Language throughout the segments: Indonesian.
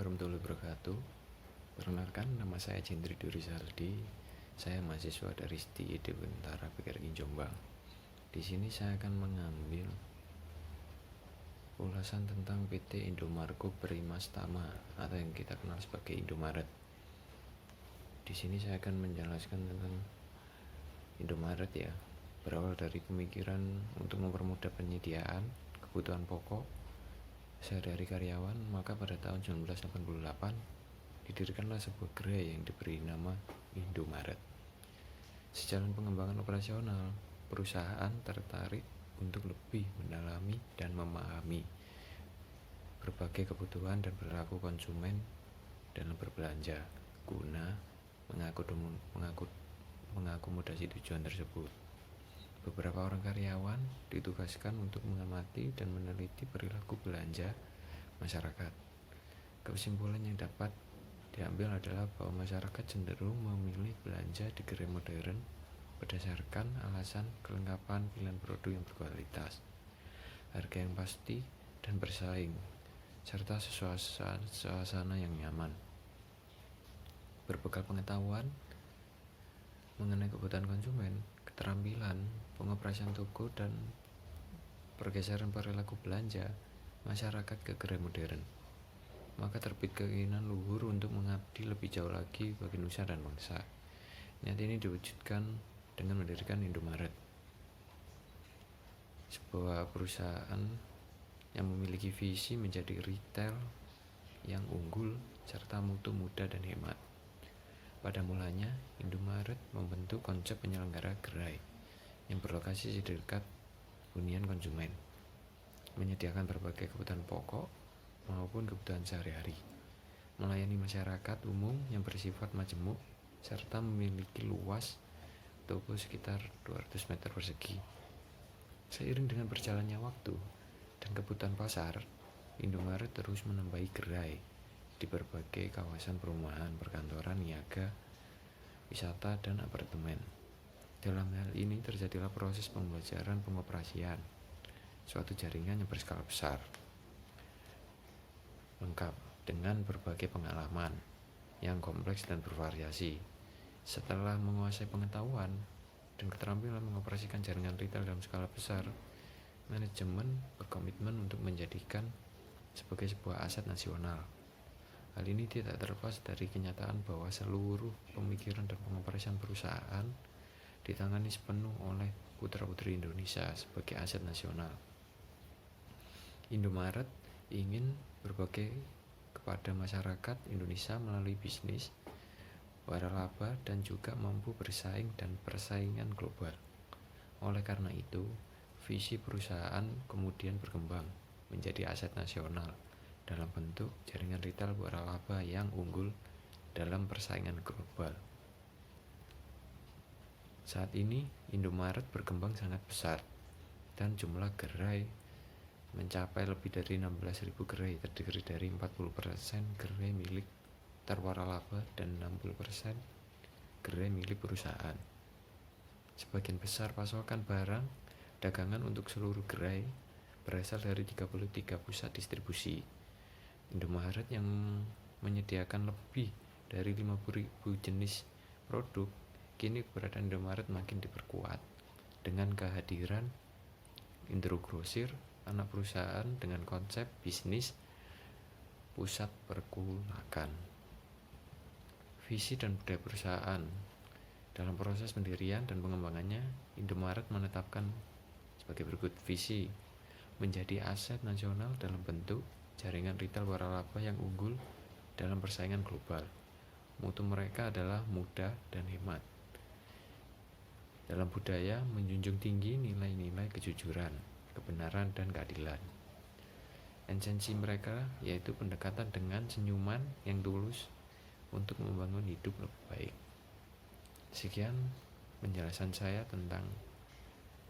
warahmatullahi wabarakatuh. Perkenalkan, nama saya Jendri Duri Saldi. Saya mahasiswa dari STI Bentara PGRI Jombang. Di sini saya akan mengambil ulasan tentang PT Indomarko Perimas Tama atau yang kita kenal sebagai Indomaret. Di sini saya akan menjelaskan tentang Indomaret ya. Berawal dari pemikiran untuk mempermudah penyediaan kebutuhan pokok sehari-hari karyawan, maka pada tahun 1988 didirikanlah sebuah gerai yang diberi nama Indomaret. Sejalan pengembangan operasional, perusahaan tertarik untuk lebih mendalami dan memahami berbagai kebutuhan dan perilaku konsumen dalam berbelanja guna mengakomodasi tujuan tersebut. Beberapa orang karyawan ditugaskan untuk mengamati dan meneliti perilaku belanja masyarakat. Kesimpulan yang dapat diambil adalah bahwa masyarakat cenderung memilih belanja di gerai modern berdasarkan alasan kelengkapan pilihan produk yang berkualitas, harga yang pasti dan bersaing, serta suasana yang nyaman. Berbekal pengetahuan mengenai kebutuhan konsumen, keterampilan pengoperasian toko, dan pergeseran perilaku belanja masyarakat ke gerai modern, maka terbit keinginan luhur untuk mengabdi lebih jauh lagi bagi nusa dan bangsa. Niat ini diwujudkan dengan mendirikan Indomaret, sebuah perusahaan yang memiliki visi menjadi retail yang unggul serta mutu mudah dan hemat. Pada mulanya, Indomaret membentuk konsep penyelenggara gerai yang berlokasi di dekat hunian konsumen, menyediakan berbagai kebutuhan pokok maupun kebutuhan sehari-hari, melayani masyarakat umum yang bersifat majemuk, serta memiliki luas toko sekitar 200 meter persegi. Seiring dengan berjalannya waktu dan kebutuhan pasar, Indomaret terus menambahi gerai di berbagai kawasan perumahan, perkantoran, niaga, wisata, dan apartemen. Dalam hal ini terjadilah proses pembelajaran pengoperasian suatu jaringan yang berskala besar, lengkap dengan berbagai pengalaman yang kompleks dan bervariasi. Setelah menguasai pengetahuan dan keterampilan mengoperasikan jaringan retail dalam skala besar, manajemen berkomitmen untuk menjadikan sebagai sebuah aset nasional. Hal ini tidak terlepas dari kenyataan bahwa seluruh pemikiran dan pengoperasian perusahaan ditangani sepenuh oleh putra-putri Indonesia sebagai aset nasional. Indomaret ingin berbagi kepada masyarakat Indonesia melalui bisnis waralaba dan juga mampu bersaing dan persaingan global. Oleh karena itu, visi perusahaan kemudian berkembang menjadi aset nasional dalam bentuk jaringan retail waralaba yang unggul dalam persaingan global. Saat ini, Indomaret berkembang sangat besar dan jumlah gerai mencapai lebih dari 16.000 gerai, terdiri dari 40% gerai milik waralaba dan 60% gerai milik perusahaan. Sebagian besar pasokan barang dagangan untuk seluruh gerai berasal dari 33 pusat distribusi. Indomaret yang menyediakan lebih dari 50.000 jenis produk, kini keberadaan Indomaret makin diperkuat dengan kehadiran Indro Grosir, anak perusahaan dengan konsep bisnis pusat pergolakan. Visi dan budaya perusahaan. Dalam proses pendirian dan pengembangannya, Indomaret menetapkan sebagai berikut: visi menjadi aset nasional dalam bentuk jaringan retail waralaba yang unggul dalam persaingan global. Mutu mereka adalah mudah dan hemat. Dalam budaya, menjunjung tinggi nilai-nilai kejujuran, kebenaran, dan keadilan. Esensi mereka yaitu pendekatan dengan senyuman yang tulus untuk membangun hidup lebih baik. Sekian penjelasan saya tentang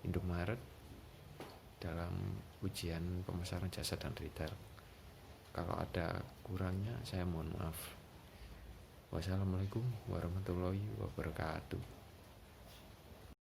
Indomaret dalam ujian pemasaran jasa dan retail. Kalau ada kurangnya, saya mohon maaf. Wassalamualaikum warahmatullahi wabarakatuh.